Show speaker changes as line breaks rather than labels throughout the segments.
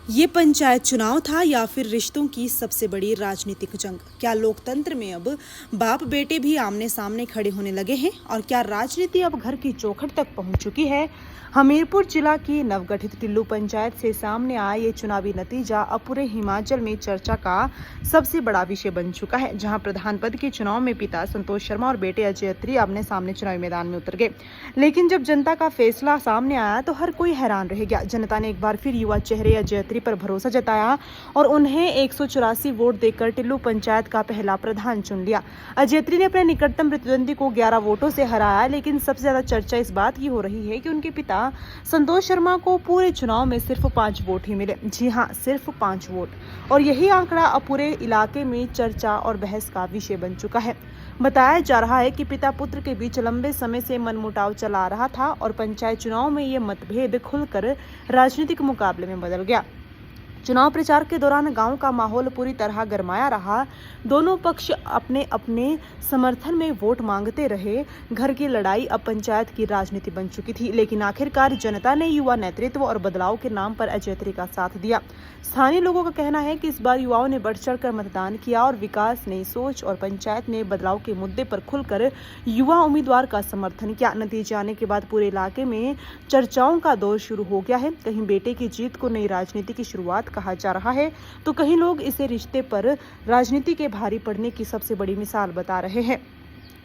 ये पंचायत चुनाव था या फिर रिश्तों की सबसे बड़ी राजनीतिक जंग? क्या लोकतंत्र में अब बाप बेटे भी आमने सामने खड़े होने लगे हैं और क्या राजनीति अब घर की चौखट तक पहुंच चुकी है? हमीरपुर जिला की नवगठित टिल्लू पंचायत से सामने आया ये चुनावी नतीजा अब पूरे हिमाचल में चर्चा का सबसे बड़ा विषय बन चुका है, जहां प्रधान पद के चुनाव में पिता संतोष शर्मा और बेटे अजय अत्री आमने सामने चुनावी मैदान में उतर गए। लेकिन जब जनता का फैसला सामने आया तो हर कोई हैरान रह गया। जनता ने एक बार फिर युवा चेहरे अजय अत्री पर भरोसा जताया और उन्हें 184 वोट देकर टिल्लू पंचायत का पहला प्रधान चुन लिया। अजय अत्री ने अपने निकटतम प्रतिद्वंदी को 11 वोटों से हराया, लेकिन सबसे ज्यादा चर्चा इस बात की हो रही है कि उनके पिता संतोष शर्मा को पूरे चुनाव में सिर्फ 5 वोट ही मिले। जी हां, सिर्फ 5 वोट, और यही आंकड़ा अब पूरे इलाके में चर्चा और बहस का विषय बन चुका है। बताया जा रहा है कि पिता पुत्र के बीच लंबे समय से मनमुटाव चला रहा था और पंचायत चुनाव में ये मतभेद खुलकर राजनीतिक मुकाबले में बदल गया। चुनाव प्रचार के दौरान गांव का माहौल पूरी तरह गरमाया रहा। दोनों पक्ष अपने अपने समर्थन में वोट मांगते रहे। घर की लड़ाई अब पंचायत की राजनीति बन चुकी थी, लेकिन आखिरकार जनता ने युवा नेतृत्व और बदलाव के नाम पर अजय अत्री का साथ दिया। स्थानीय लोगों का कहना है कि इस बार युवाओं ने बढ़ चढ़कर मतदान किया और विकास, नई सोच और पंचायत में बदलाव के मुद्दे पर खुलकर युवा उम्मीदवार का समर्थन किया। नतीजे आने के बाद पूरे इलाके में चर्चाओं का दौर शुरू हो गया है। कहीं बेटे की जीत को नई राजनीति की शुरुआत कहा जा रहा है, तो कहीं लोग इसे रिश्ते पर राजनीति के भारी पड़ने की सबसे बड़ी मिसाल बता रहे हैं।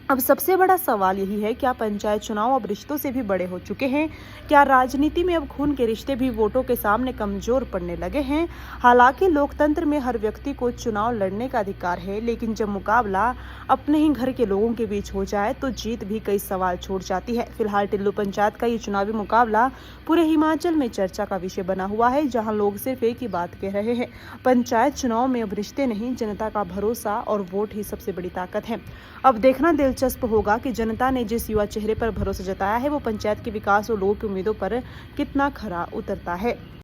अब सबसे बड़ा सवाल यही है, क्या पंचायत चुनाव अब रिश्तों से भी बड़े हो चुके हैं? क्या राजनीति में अब खून के रिश्ते भी वोटों के सामने कमजोर पड़ने लगे हैं? हालांकि लोकतंत्र में हर व्यक्ति को चुनाव लड़ने का अधिकार है, लेकिन जब मुकाबला अपने ही घर के लोगों के बीच हो जाए तो जीत भी कई सवाल छोड़ जाती है। फिलहाल टिल्लू पंचायत का ये चुनावी मुकाबला पूरे हिमाचल में चर्चा का विषय बना हुआ है, जहाँ लोग सिर्फ एक ही बात कह रहे हैं, पंचायत चुनाव में अब रिश्ते नहीं, जनता का भरोसा और वोट ही सबसे बड़ी ताकत है। अब देखना दिलचस्प होगा कि जनता ने जिस युवा चेहरे पर भरोसा जताया है वो पंचायत के विकास और लोगों की उम्मीदों पर कितना खरा उतरता है।